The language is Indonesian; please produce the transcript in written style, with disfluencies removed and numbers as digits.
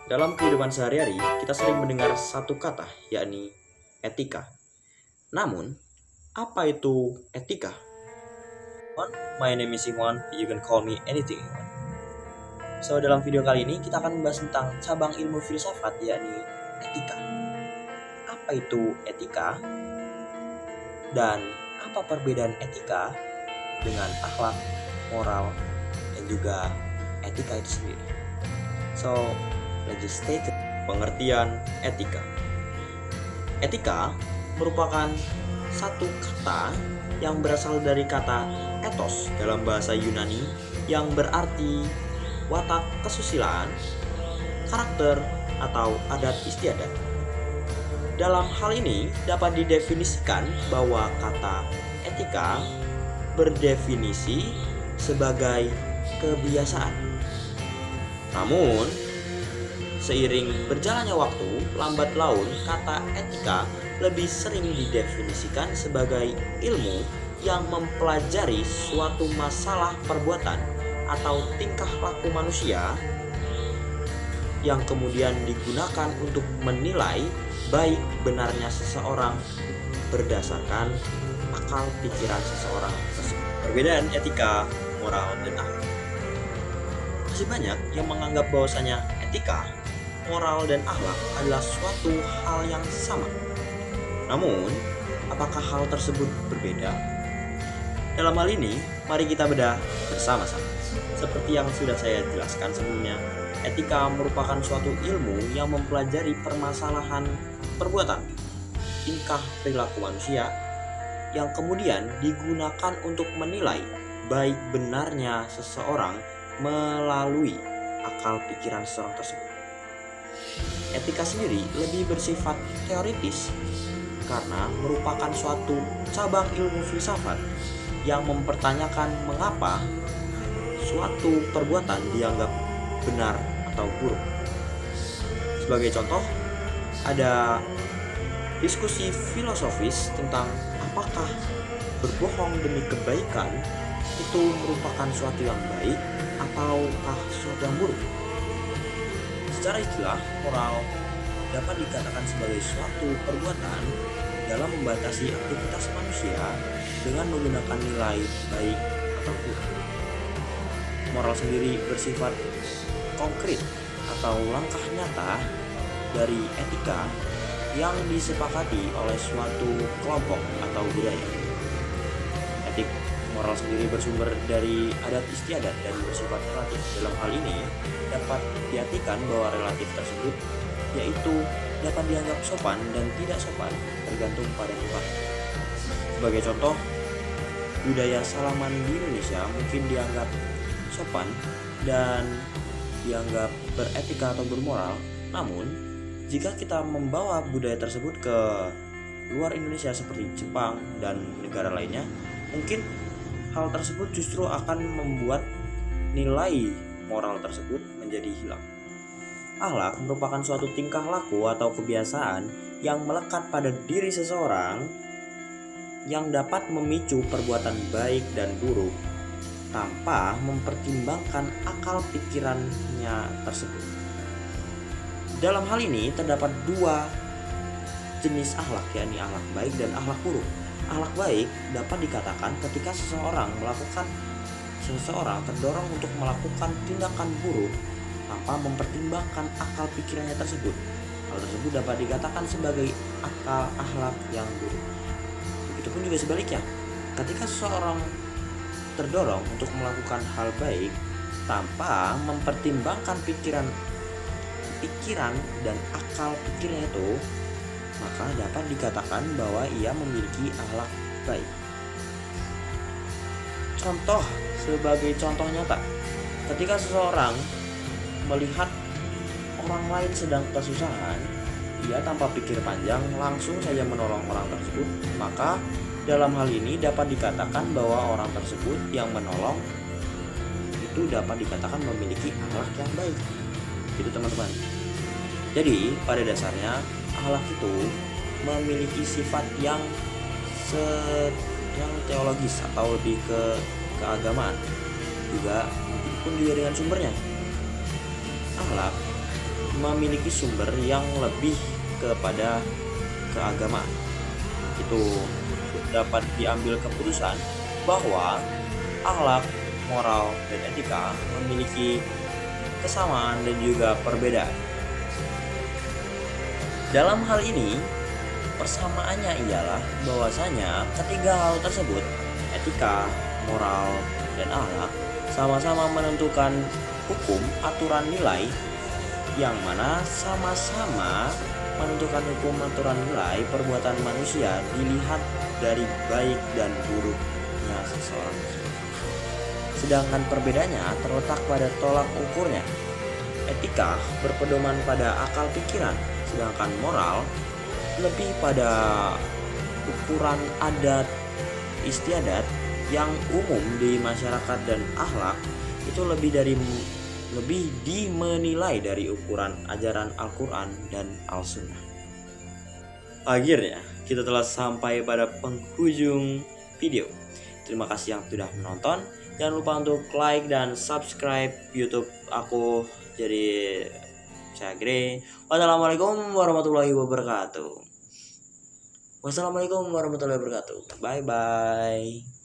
Dalam kehidupan sehari-hari, kita sering mendengar satu kata, yakni etika. Namun, apa itu etika? My name is Iwan, you can call me anything you want. So, dalam video kali ini kita akan membahas tentang cabang ilmu filsafat, yakni etika. Apa itu etika? Dan apa perbedaan etika dengan akhlak, moral, dan juga etika itu sendiri? So, let's just take it. Pengertian etika. Etika merupakan satu kata yang berasal dari kata ethos dalam bahasa Yunani yang berarti watak kesusilaan, karakter, atau adat istiadat. Dalam hal ini dapat didefinisikan bahwa kata etika berdefinisi sebagai kebiasaan. Namun, seiring berjalannya waktu, lambat laun kata etika lebih sering didefinisikan sebagai ilmu yang mempelajari suatu masalah perbuatan atau tingkah laku manusia yang kemudian digunakan untuk menilai baik benarnya seseorang berdasarkan akal pikiran seseorang tersebut. Perbedaan etika, moral, dan akhlak. Masih banyak yang menganggap bahwasanya etika, moral, dan akhlak adalah suatu hal yang sama. Namun, apakah hal tersebut berbeda? Dalam hal ini, mari kita bedah bersama-sama. Seperti yang sudah saya jelaskan sebelumnya, etika merupakan suatu ilmu yang mempelajari permasalahan perbuatan, tingkah perilaku manusia, yang kemudian digunakan untuk menilai baik benarnya seseorang melalui akal pikiran seseorang tersebut. Etika sendiri lebih bersifat teoritis karena merupakan suatu cabang ilmu filsafat yang mempertanyakan mengapa suatu perbuatan dianggap benar atau buruk. Sebagai contoh, ada diskusi filosofis tentang apakah berbohong demi kebaikan itu merupakan suatu yang baik ataukah suatu yang buruk. Secara istilah, moral dapat dikatakan sebagai suatu perbuatan dalam membatasi aktivitas manusia dengan menggunakan nilai baik atau buruk. Moral sendiri bersifat konkret atau langkah nyata dari etika yang disepakati oleh suatu kelompok atau budaya. Etik moral sendiri bersumber dari adat istiadat dan bersifat relatif. Dalam hal ini dapat diartikan bahwa relatif tersebut yaitu dapat dianggap sopan dan tidak sopan tergantung pada tempat. Sebagai contoh, budaya salaman di Indonesia mungkin dianggap sopan dan dianggap beretika atau bermoral. Namun, jika kita membawa budaya tersebut ke luar Indonesia seperti Jepang dan negara lainnya, mungkin hal tersebut justru akan membuat nilai moral tersebut menjadi hilang. Akhlak merupakan suatu tingkah laku atau kebiasaan yang melekat pada diri seseorang yang dapat memicu perbuatan baik dan buruk tanpa mempertimbangkan akal pikirannya tersebut. Dalam hal ini terdapat dua jenis akhlak, yakni akhlak baik dan akhlak buruk. Akhlak baik dapat dikatakan ketika seseorang terdorong untuk melakukan tindakan buruk tanpa mempertimbangkan akal pikirannya tersebut. Hal tersebut dapat dikatakan sebagai akhlak yang buruk. Begitupun juga sebaliknya, ketika seseorang terdorong untuk melakukan hal baik tanpa mempertimbangkan pikiran dan akal pikirnya itu, maka dapat dikatakan bahwa ia memiliki akhlak baik. Sebagai contoh nyata, ketika seseorang melihat orang lain sedang kesusahan, ia tanpa pikir panjang langsung saja menolong orang tersebut, maka dalam hal ini dapat dikatakan bahwa orang tersebut yang menolong itu dapat dikatakan memiliki akhlak yang baik. Gitu teman-teman. Jadi pada dasarnya akhlak itu memiliki sifat yang teologis atau lebih ke keagamaan. Juga pun juga dengan sumbernya. Akhlak memiliki sumber yang lebih kepada keagamaan. Itu dapat diambil keputusan bahwa akhlak, moral, dan etika memiliki kesamaan dan juga perbedaan. Dalam hal ini, persamaannya ialah bahwasanya ketiga hal tersebut, etika, moral, dan akhlak, sama-sama menentukan hukum aturan nilai yang mana sama-sama menentukan hukum aturan nilai perbuatan manusia dilihat dari baik dan buruknya seseorang. Sedangkan perbedaannya terletak pada tolak ukurnya. Etika berpedoman pada akal pikiran, sedangkan moral lebih pada ukuran adat istiadat yang umum di masyarakat, dan akhlak itu lebih dimenilai dari ukuran ajaran Al-Quran dan Al-Sunnah. Akhirnya kita telah sampai pada penghujung video. Terima kasih yang sudah menonton. Jangan lupa untuk like dan subscribe YouTube aku. Jadi saya Gre. Wassalamualaikum warahmatullahi wabarakatuh. Bye bye.